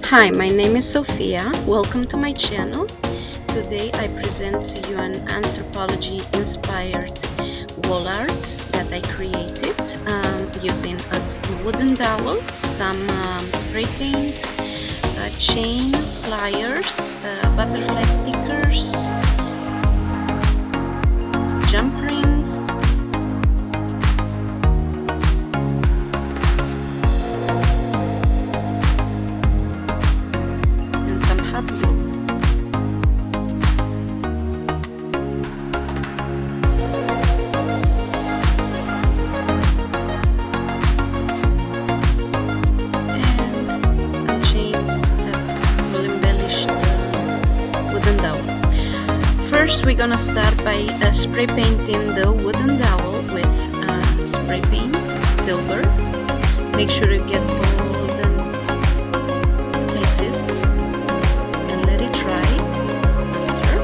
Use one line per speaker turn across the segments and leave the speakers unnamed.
Hi, my name is Sophia. Welcome to my channel. Today I present to you an anthropology inspired wall art that I created using a wooden dowel, some spray paint, chain, pliers, butterfly stickers, jump rings, and some hot glue. And some chains that will embellish the wooden dowel. First, we're gonna start by spray painting the wooden dowel with spray paint, silver. Make sure you get all the places and let it dry after.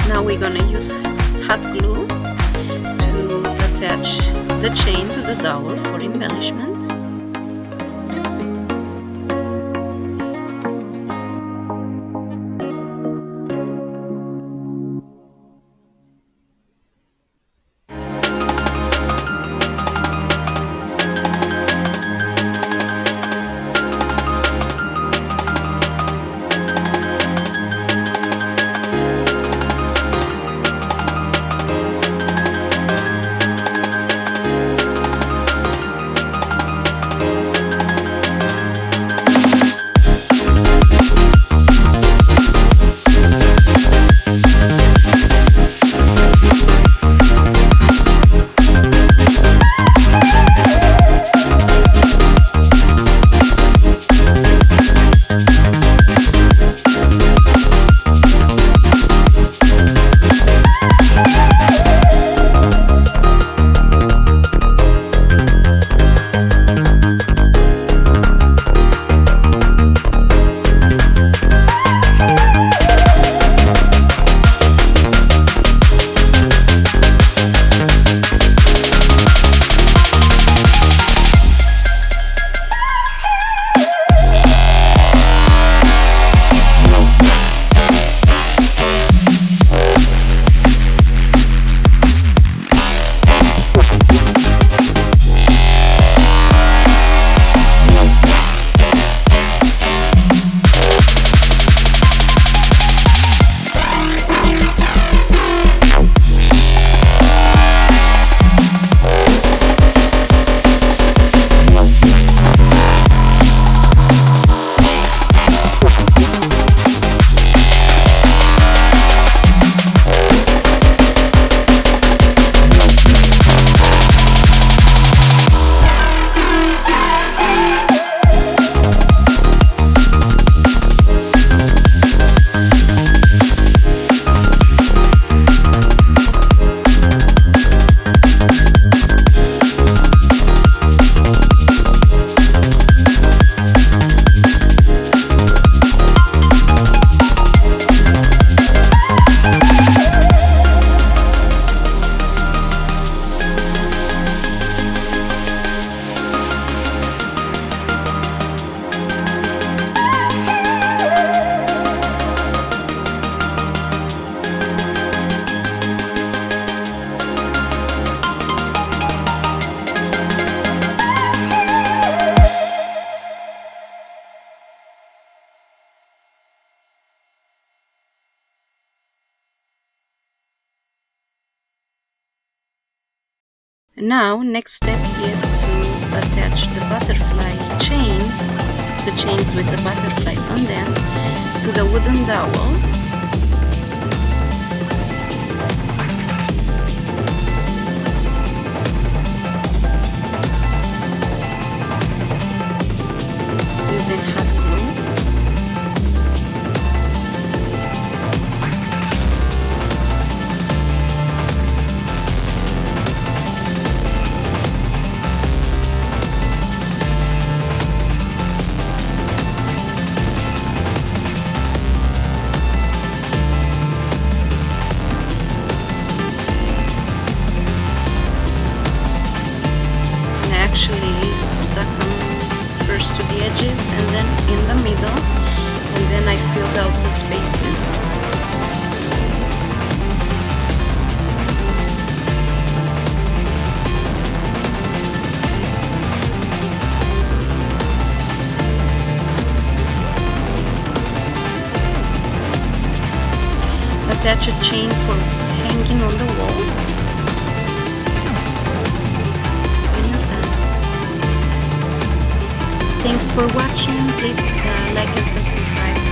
Now we're gonna use hot glue to attach the chain to the dowel for embellishment. Now, next step is to attach the butterfly chains, the chains with the butterflies on them, to the wooden dowel. Using hot glue. spaces. Attach a chain for hanging on the wall. When you're done. Thanks for watching. Please like and subscribe.